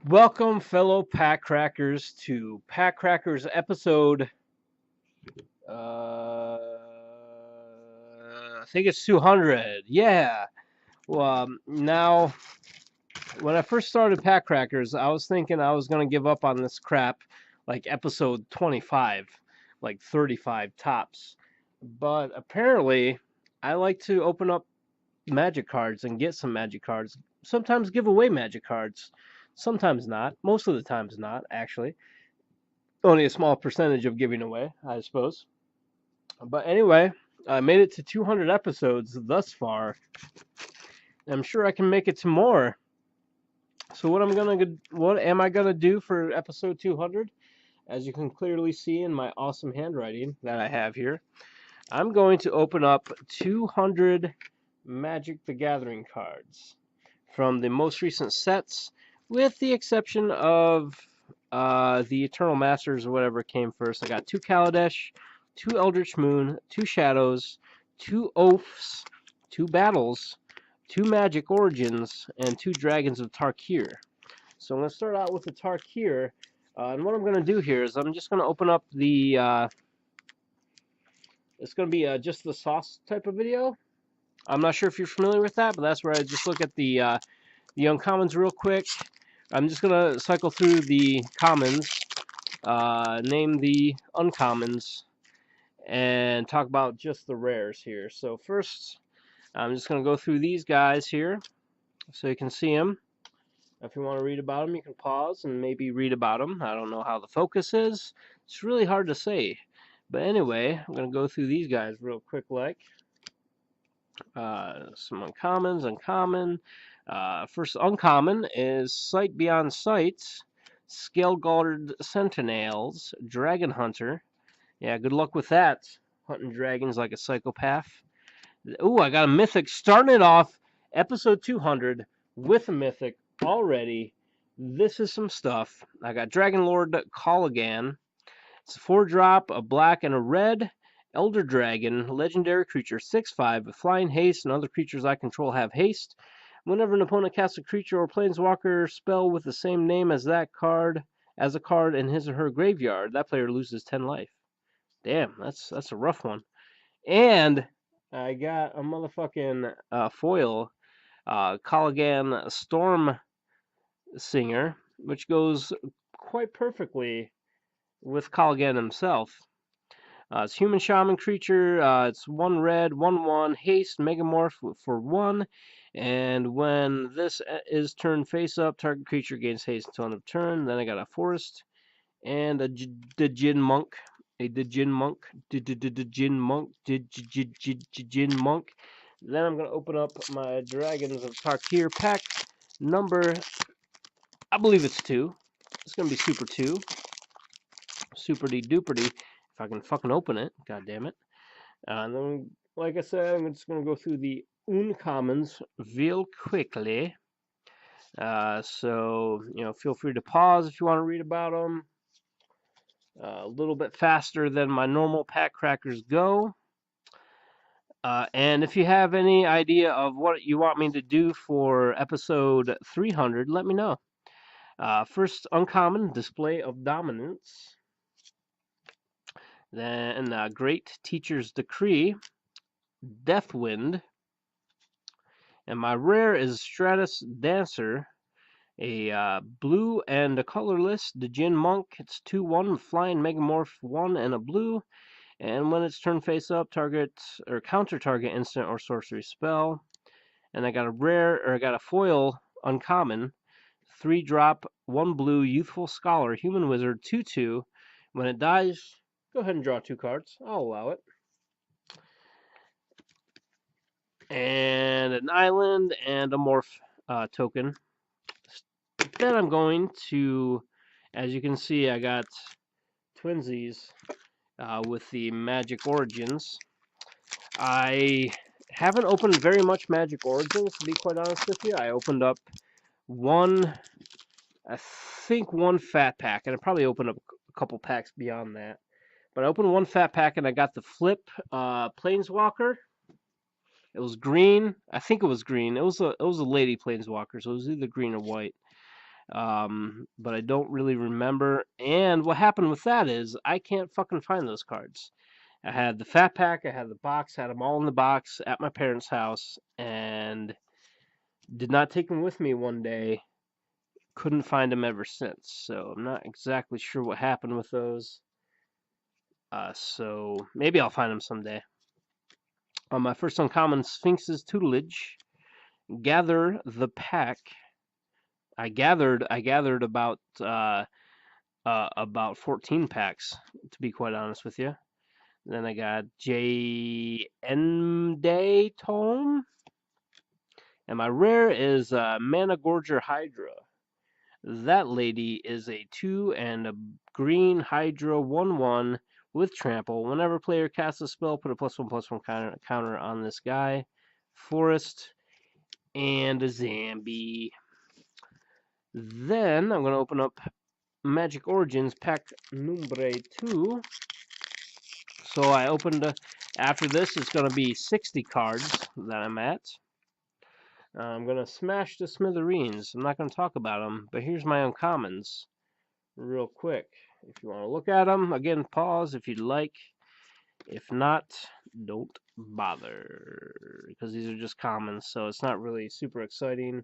Welcome, fellow PackCrackers, to PackCrackers episode. I think it's 200. Yeah. Well, now, when I first started PackCrackers, I was thinking I was gonna give up on this crap, like episode 25, like 35 tops. But apparently, I like to open up magic cards and get some magic cards. Sometimes give away magic cards. Sometimes not. Most of the times not, actually. Only a small percentage of giving away, I suppose. But anyway, I made it to 200 episodes thus far. I'm sure I can make it to more. So what am I gonna do for episode 200? As you can clearly see in my awesome handwriting that I have here, I'm going to open up 200 Magic the Gathering cards from the most recent sets, with the exception of the Eternal Masters or whatever came first. I got 2 Kaladesh, 2 Eldritch Moon, 2 Shadows, 2 Oaths, 2 Battles, 2 Magic Origins, and 2 Dragons of Tarkir. So I'm going to start out with the Tarkir, and what I'm going to do here is I'm just going to open up the, it's going to be just the sauce type of video. I'm not sure if you're familiar with that, but that's where I just look at the uncommons real quick. I'm just going to cycle through the commons, name the uncommons, and talk about just the rares here. So first, I'm just going to go through these guys here so you can see them. If you want to read about them, you can pause and maybe read about them. I don't know how the focus is. It's really hard to say. But anyway, I'm going to go through these guys real quick like. Some uncommons, uncommon. First uncommon is Sight Beyond Sights, Scale Guard Sentinels, Dragon Hunter. Yeah, good luck with that. Hunting dragons like a psychopath. Ooh, I got a mythic. Starting it off, episode 200 with a mythic already. This is some stuff. I got Dragon Lord Colligan. It's a 4-drop, a black and a red. Elder Dragon, legendary creature, 6/5 with flying haste, and other creatures I control have haste. Whenever an opponent casts a creature or planeswalker spell with the same name as that card as a card in his or her graveyard, that player loses 10 life. Damn, that's a rough one. And I got a motherfucking foil, Colligan Storm Singer, which goes quite perfectly with Colligan himself. It's human shaman creature. It's 1 red, 1/1 haste megamorph for 1. And when this is turned face up, target creature gains haste until end of turn. Then I got a forest and a Djinn monk. A Djinn monk. Djinn monk. Djinn monk. Then I'm going to open up my Dragons of Tarkir pack number, I believe it's 2. It's going to be Super 2. Super-de-duper-de. If I can fucking open it. God damn it. And then, like I said, I'm just going to go through the uncommons real quickly. So, feel free to pause if you want to read about them. A little bit faster than my normal PackCrackers go. And if you have any idea of what you want me to do for episode 300, let me know. First, uncommon, Display of Dominance. Then, Great Teacher's Decree, Deathwind. And my rare is Stratus Dancer, a blue and a colorless Djinn Monk. It's 2/1 with flying megamorph 1 and a blue. And when it's turned face up, target or counter target instant or sorcery spell. And I got a foil uncommon, 3-drop, 1 blue, youthful scholar, human wizard, 2/2. When it dies, go ahead and draw 2 cards. I'll allow it. And an island and a morph token. Then I'm going to, as you can see, I got twinsies with the Magic Origins. I haven't opened very much Magic Origins, to be quite honest with you. I opened up one fat pack, and I probably opened up a couple packs beyond that. But I opened one fat pack, and I got the Flip Planeswalker. It was green. I think it was green. It was a lady Planeswalker, so it was either green or white. But I don't really remember. And what happened with that is I can't fucking find those cards. I had the fat pack, I had the box, had them all in the box at my parents' house, and did not take them with me one day. Couldn't find them ever since. So I'm not exactly sure what happened with those. So maybe I'll find them someday. On my first uncommon, Sphinx's Tutelage. Gather the pack. I gathered about 14 packs, to be quite honest with you. Then I got J Day Tome. And my rare is Mana Gorger Hydra. That lady is a 2 and a green Hydra 1/1 with trample. Whenever player casts a spell, put a +1/+1 counter on this guy. Forest and a Zambi. Then I'm going to open up Magic Origins pack number 2. So I opened, after this, it's going to be 60 cards that I'm at. I'm going to smash the smithereens. I'm not going to talk about them, but here's my uncommons real quick. If you want to look at them, again, pause if you'd like. If not, don't bother, because these are just commons, so it's not really super exciting.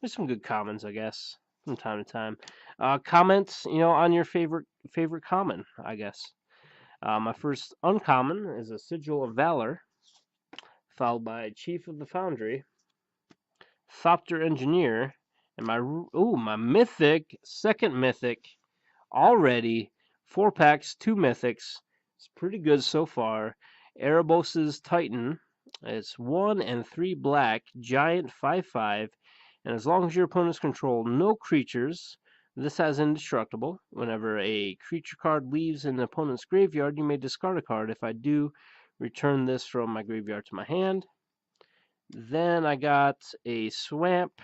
There's some good commons, I guess, from time to time. Comments, on your favorite common, I guess. My first uncommon is a Sigil of Valor, followed by Chief of the Foundry, Thopter Engineer, and my mythic, second mythic, already 4 packs, 2 mythics. It's pretty good so far. Erebos' Titan. It's 1 and 3 black, giant 5/5, and as long as your opponents control no creatures, this has indestructible. Whenever a creature card leaves an opponent's graveyard, you may discard a card. If I do, return this from my graveyard to my hand. Then I got a Swamp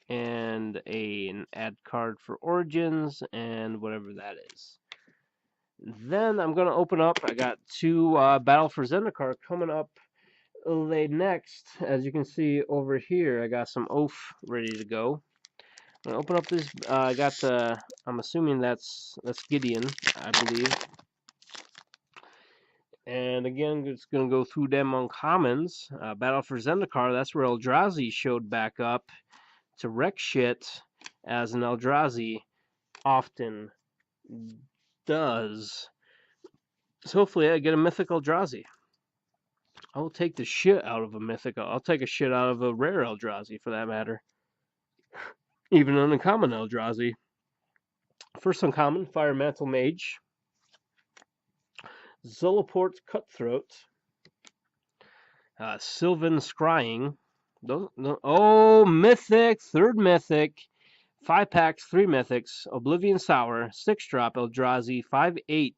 and an add card for Origins and whatever that is. Then I'm going to open up. I got 2 Battle for Zendikar coming up next. As you can see over here, I got some Oath ready to go. I'm going to open up this. I got the. I'm assuming that's Gideon, I believe. And again, it's going to go through them uncommons. Battle for Zendikar, that's where Eldrazi showed back up to wreck shit, as an Eldrazi often does. So hopefully I get a mythic Eldrazi. I will take the shit out of a mythic. I'll take a shit out of a rare Eldrazi, for that matter. Even an uncommon Eldrazi. First uncommon, Fire Mantle Mage. Zulaport Cutthroat. Sylvan Scrying. Oh, mythic! Third mythic. 5 packs, 3 mythics. Oblivion Sour. 6-drop Eldrazi. 5/8.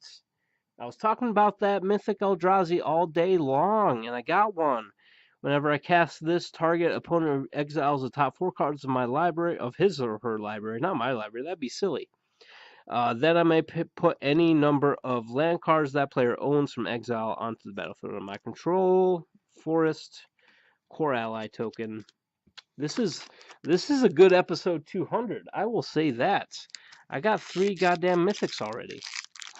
I was talking about that mythic Eldrazi all day long, and I got one. Whenever I cast this, target opponent exiles the top 4 cards of my library, of his or her library, not my library, that'd be silly. Then I may put any number of land cards that player owns from exile onto the battlefield of my control. Forest, core ally token. This is a good episode 200. I will say that. I got 3 goddamn mythics already.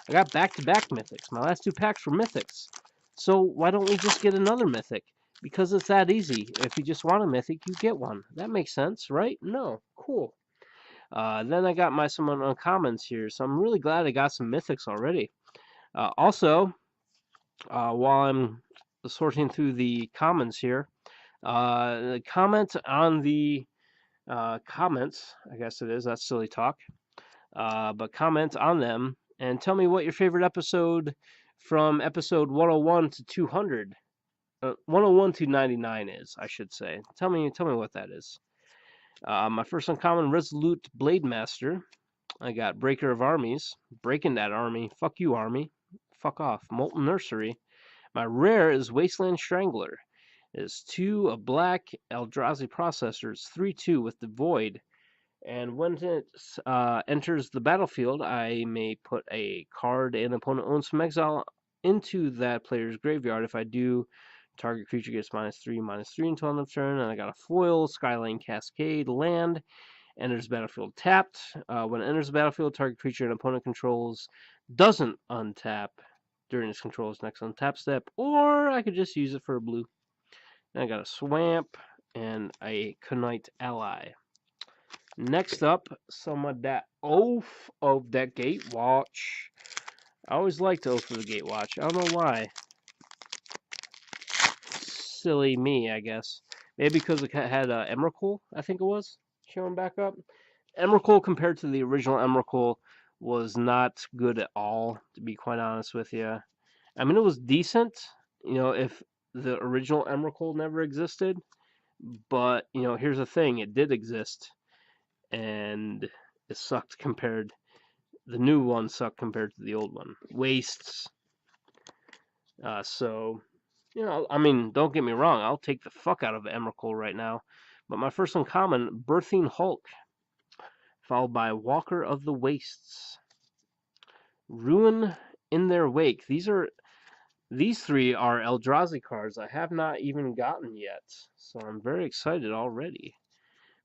I got back-to-back mythics. My last 2 packs were mythics. So why don't we just get another mythic? Because it's that easy. If you just want a mythic, you get one. That makes sense, right? No. Cool. Then I got some uncommons here. So I'm really glad I got some mythics already. Also, while I'm sorting through the comments here, comment on the comments, I guess it is. That's silly talk. But comment on them and tell me what your favorite episode from episode 101 to 200, 101 to 99 is, I should say. Tell me what that is. My first uncommon, Resolute Blade Master. I got Breaker of Armies. Breaking that army. Fuck you, army. Fuck off. Molten Nursery. My rare is Wasteland Strangler. It's 2 of black Eldrazi Processors. 3/2 with the Void. And when it enters the battlefield, I may put a card an opponent owns from exile into that player's graveyard. If I do, target creature gets -3/-3 until end of turn. And I got a foil, Skyline Cascade, land, Enters battlefield tapped. When it enters the battlefield, target creature an opponent controls doesn't untap during its control's next untap step, or I could just use it for a blue. And I got a Swamp and a Knight ally. Next up, some of that Oath of the Gatewatch. I always liked Oath of the Gatewatch. I don't know why. Silly me, I guess. Maybe because it had Emrakul, I think it was, showing back up. Emrakul compared to the original Emrakul was not good at all, to be quite honest with you. I mean, it was decent, if the original Emrakul never existed. But, here's the thing, it did exist, and it sucked compared, the new one sucked compared to the old one. Wastes. So, I mean, don't get me wrong, I'll take the fuck out of Emrakul right now. But my first uncommon, Birthing Hulk, followed by Walker of the Wastes. Ruin in their wake. These three are Eldrazi cards I have not even gotten yet, so I'm very excited already.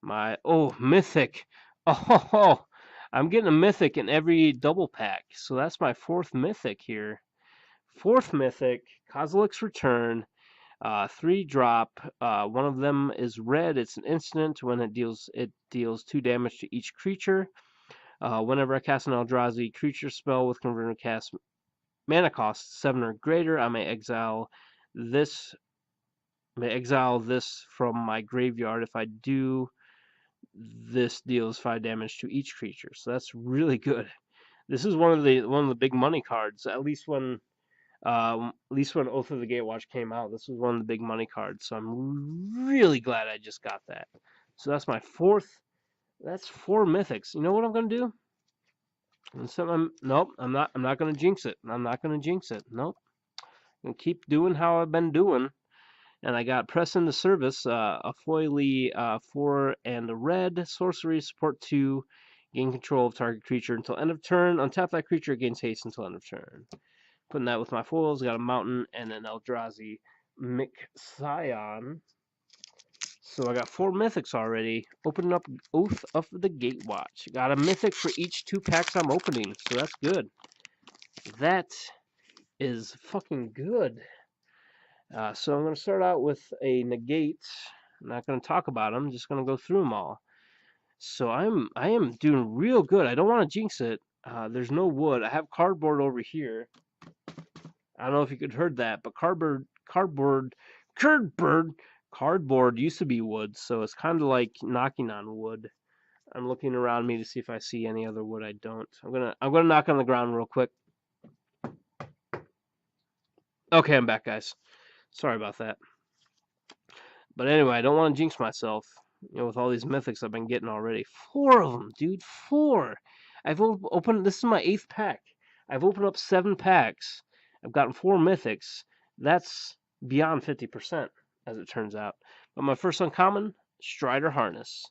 Mythic. Oh, I'm getting a Mythic in every double pack, so that's my fourth Mythic here. Fourth Mythic, Kozilek's Return, 3-drop. One of them is red. It's an instant. When it deals 2 damage to each creature. Whenever I cast an Eldrazi creature spell with converted cast mana cost 7 or greater, I may exile this from my graveyard. If I do, this deals 5 damage to each creature. So that's really good. This is one of the big money cards. At least when Oath of the Gatewatch came out, this was one of the big money cards. So I'm really glad I just got that. So that's my fourth. That's 4 mythics. You know what I'm gonna do? Nope, I'm not gonna jinx it. I'm not gonna jinx it. Nope. I'm gonna keep doing how I've been doing. And I got Press into Service, a foily 4 and a red sorcery, support 2, gain control of target creature until end of turn. Untap that creature, gains haste until end of turn. Putting that with my foils, got a Mountain and an Eldrazi Mixion. So I got 4 mythics already. Opening up Oath of the Gatewatch. Got a mythic for each 2 packs I'm opening, so that's good. That is fucking good. So I'm going to start out with a negate. I'm not going to talk about them. I'm just going to go through them all. So I am doing real good. I don't want to jinx it. There's no wood. I have cardboard over here. I don't know if you could heard that, but cardboard used to be wood, so it's kind of like knocking on wood. I'm looking around me to see if I see any other wood. I don't. I'm gonna knock on the ground real quick. Okay, I'm back, guys. Sorry about that. But anyway, I don't want to jinx myself, with all these mythics I've been getting already. 4 of them, dude. 4. I've opened. This is my 8th pack. I've opened up 7 packs. I've gotten 4 mythics. That's beyond 50%, as it turns out. But my first uncommon, Strider Harness.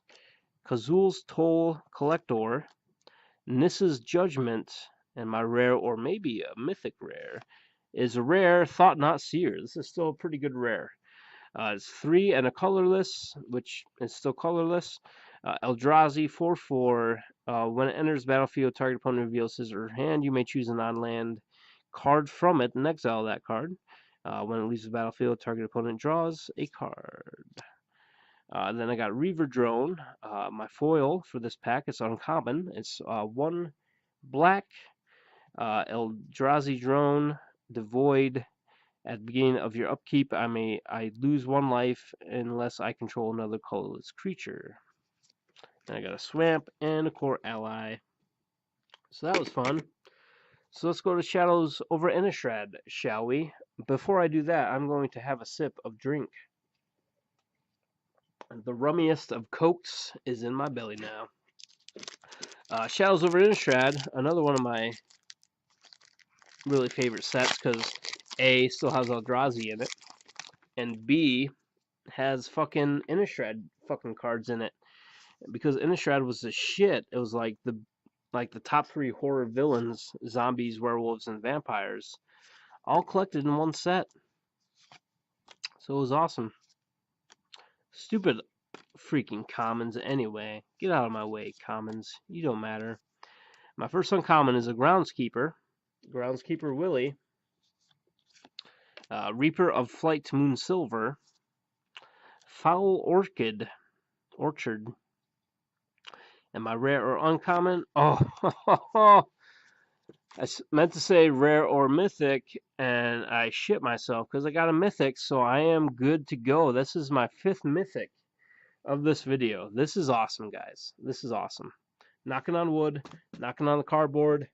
Kazul's Toll Collector. Nissa's Judgment. And my rare, or maybe a mythic rare, is a rare Thought Not Seer. This is still a pretty good rare. It's 3 and a colorless, which is still colorless. Eldrazi 4/4. When it enters battlefield, target opponent reveals his or her hand. You may choose a non-land card from it and exile that card. When it leaves the battlefield, target opponent draws a card. Then I got Reaver Drone. My foil for this pack is uncommon. It's 1 black Eldrazi Drone, devoid. At the beginning of your upkeep, I lose 1 life unless I control another colorless creature. And I got a Swamp and a Core Ally. So that was fun. So let's go to Shadows over Innistrad, shall we? Before I do that, I'm going to have a sip of drink. The rummiest of cokes is in my belly now. Shadows over Innistrad, another one of my really favorite sets because A, still has Eldrazi in it, and B, has fucking Innistrad fucking cards in it. Because Innistrad was the shit. It was like the top 3 horror villains, zombies, werewolves, and vampires, all collected in one set. So it was awesome. Stupid freaking commons anyway. Get out of my way, commons. You don't matter. My first uncommon is a groundskeeper. Groundskeeper Willie. Reaper of Flight to Moon Silver. Foul Orchid. Orchard. And my rare or uncommon. Oh, I meant to say rare or mythic, and I shit myself because I got a mythic, so I am good to go. This is my 5th mythic of this video. This is awesome, guys. This is awesome. Knocking on wood, knocking on the cardboard,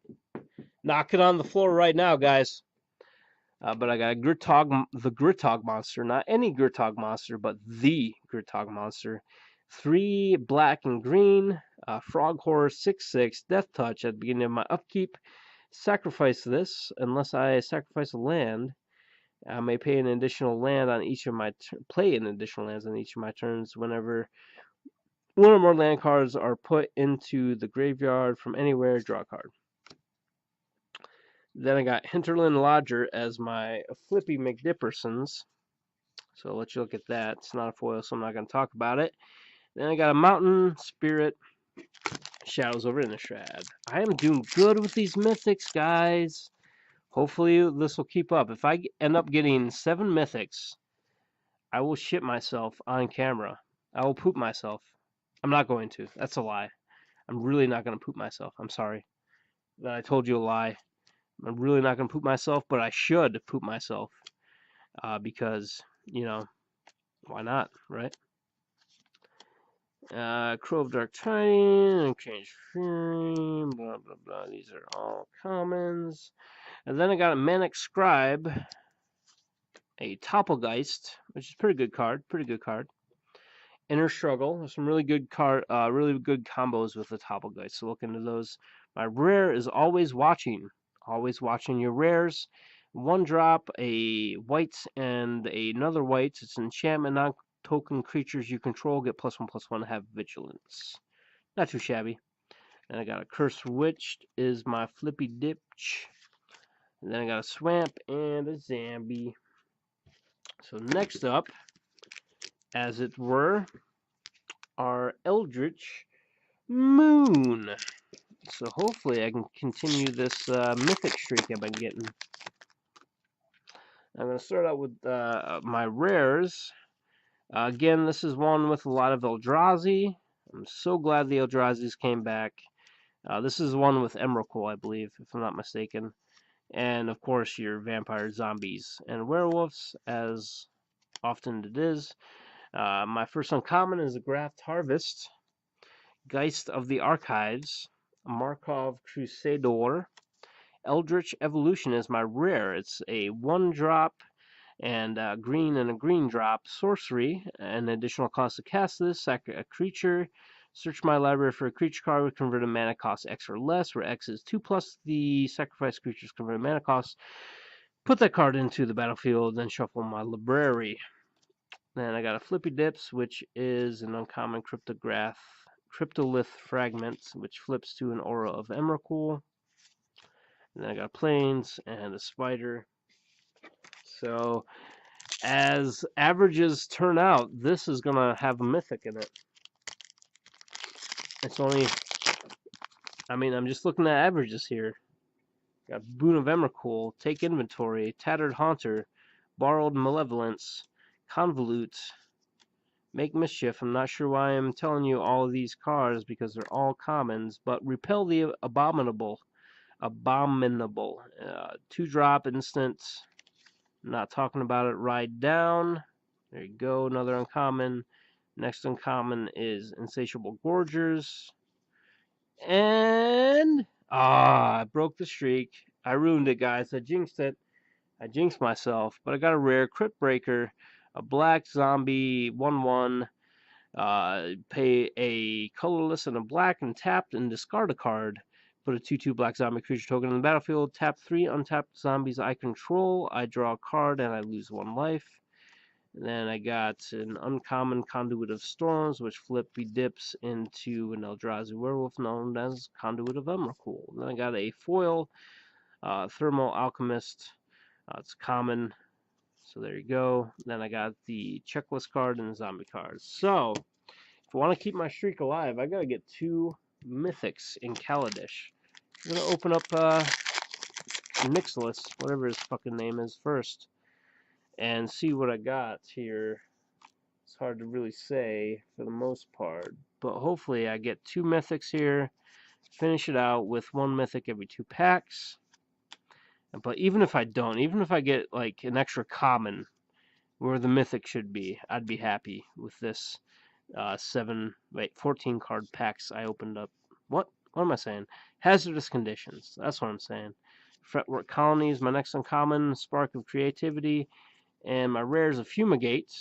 knocking on the floor right now, guys. But I got a Gritog, the Gritog monster, not any Gritog monster, but the Gritog monster. 3 black and green, Frog Horror 6/6, Death Touch at the beginning of my upkeep. Sacrifice this unless I sacrifice a land. I may pay an additional land on each of my play an additional lands on each of my turns whenever one or more land cards are put into the graveyard from anywhere. Draw a card. Then I got Hinterland Lodger as my Flippy McDippersons. So I'll let you look at that. It's not a foil, so I'm not going to talk about it. Then I got a Mountain Spirit Shadows over Innistrad. I am doing good with these mythics, guys. Hopefully this will keep up. If I end up getting 7 mythics, I will shit myself on camera. I will poop myself. I'm not going to. That's a lie. I'm really not going to poop myself. I'm sorry that I told you a lie. I'm really not going to poop myself, but I should poop myself. Because, you know, why not, right? Crow of Dark Tidings, Change Fury, blah, blah, blah. These are all commons. And then I got a Manic Scribe, a Topplegeist, which is pretty good card. Inner Struggle. There's some really good really good combos with the Topplegeist. So look into those. My rare is Always Watching. Always watching your rares. 1 drop, a white and another white. It's an enchantment. Non-token creatures you control get +1/+1. Have vigilance. Not too shabby. And I got a Cursed Witch is my Flippy Ditch. And then I got a Swamp and a Zambi. So next up, as it were, our Eldritch Moon. So hopefully I can continue this mythic streak I've been getting. I'm going to start out with my rares. Again, this is one with a lot of Eldrazi. I'm so glad the Eldrazi's came back. This is one with Emrakul, I believe, if I'm not mistaken. And of course your vampire, zombies, and werewolves, as often it is. My first uncommon is a Graft Harvest. Geist of the Archives, Markov Crusader. Eldritch Evolution is my rare. It's a 1-drop and green and a green drop sorcery. An additional cost to cast this, sack a creature. Search my library for a creature card with converted mana cost X or less, where X is 2 plus the sacrifice creature's converted mana cost. Put that card into the battlefield, then shuffle my library. Then I got a Flippy Dips, which is an uncommon Cryptolith Fragment, which flips to an Aura of Emrakul. And then I got Plains and a Spider. So, as averages turn out, this is going to have a mythic in it. It's only, I mean, I'm just looking at averages here. Got Boon of Emrakul, Take Inventory, Tattered Haunter, Borrowed Malevolence, Convolute, Make Mischief. I'm not sure why I'm telling you all of these cards because they're all commons, but Repel the Abominable. 2-drop instant. I'm not talking about it. Ride Down. There you go. Another uncommon. Next uncommon is Insatiable Gorgers. And I broke the streak. I ruined it, guys. I jinxed it. I jinxed myself. But I got a rare Crypt Breaker, a black zombie 1/1. Pay a colorless and a black and tapped and discard a card. Put a 2/2 black zombie creature token on the battlefield. Tap 3 untapped zombies I control. I draw a card and I lose 1 life. And then I got an uncommon Conduit of Storms, which Flippy dips into an Eldrazi werewolf known as Conduit of Emrakul. Then I got a foil Thermal Alchemist. It's common. So there you go. Then I got the checklist card and the zombie card. So If I want to keep my streak alive, I gotta get 2 mythics in Kaladesh. I'm gonna open up Nixilis, whatever his fucking name is, first, and see what I got here. It's hard to really say for the most part, but hopefully I get 2 mythics here, finish it out with 1 mythic every 2 packs. But even if I don't, even if I get like an extra common where the mythic should be, I'd be happy with this 14 card packs I opened up. What am I saying? Hazardous conditions. That's what I'm saying. Fretwork colonies, my next uncommon, spark of creativity, and my rares of fumigate,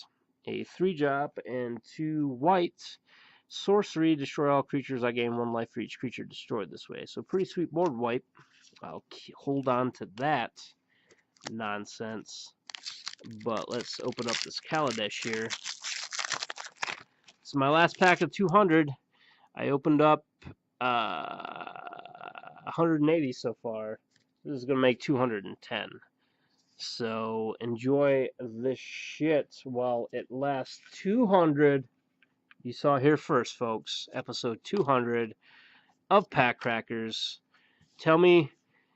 a 3-drop and 2 white. Sorcery, destroy all creatures. I gain 1 life for each creature destroyed this way. So pretty sweet board wipe. I'll hold on to that nonsense. But let's open up this Kaladesh here. So my last pack of 200, I opened up 180 so far. This is going to make 210. So enjoy this shit while it lasts. 200. You saw here first, folks. Episode 200 of PackCrackers. Tell me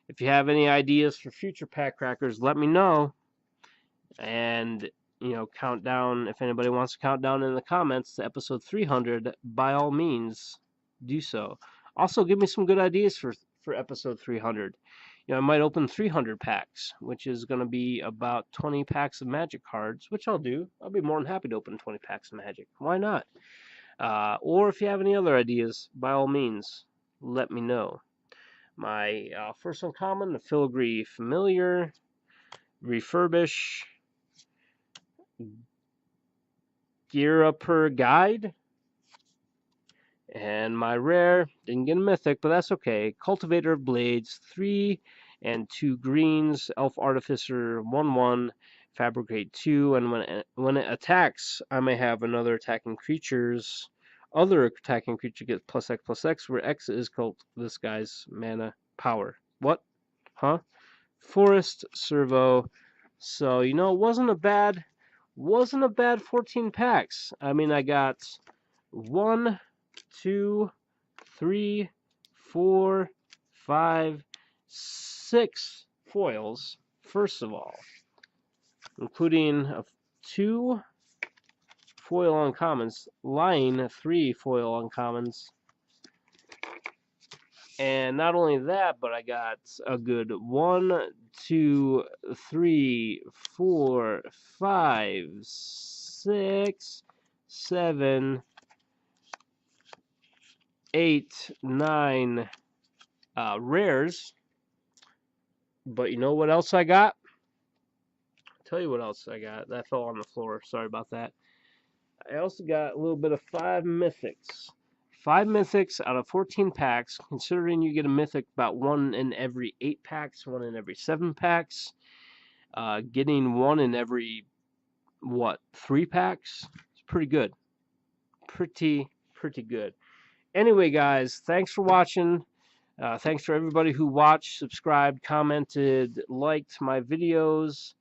if you have any ideas for future PackCrackers. Let me know. And, count down. If anybody wants to count down in the comments to episode 300, by all means, do so. Also, give me some good ideas for episode 300. I might open 300 packs, which is going to be about 20 packs of Magic cards, which I'll do. I'll be more than happy to open 20 packs of Magic. Why not? Or if you have any other ideas, by all means, let me know. My first uncommon, the Filigree Familiar, Refurbish, Gear-Upper Guide, and my rare, didn't get a mythic, but that's okay. Cultivator of Blades, 3 and 2 greens, Elf Artificer, 1/1, Fabricate 2, and when it attacks, I may have another attacking creature's other attacking creature gets +X/+X, where X is this guy's mana power. What? Huh? Forest Servo. So it wasn't a bad 14 packs. I mean, I got 1, 2, 3, 4, 5, 6 foils, first of all, including 2 foil uncommons, lying 3 foil uncommons. And not only that, but I got a good 1, 2, 3, 4, 5, 6, 7, 8, 9 rares. But you know what else I got? I'll tell you what else I got. That fell on the floor. Sorry about that. I also got a little bit of 5 mythics. 5 mythics out of 14 packs, considering you get a mythic about 1 in every 8 packs, 1 in every 7 packs. Getting 1 in every, 3 packs? It's pretty good. Pretty good. Anyway, guys, thanks for watching. Thanks for everybody who watched, subscribed, commented, liked my videos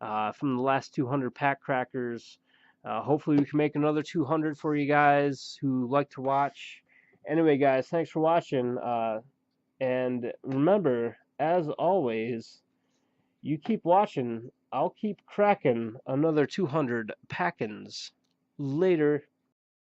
from the last 200 PackCrackers. Hopefully we can make another 200 for you guys who like to watch. Anyway, guys, thanks for watching. And remember, as always, you keep watching. I'll keep cracking another 200 packins. Later.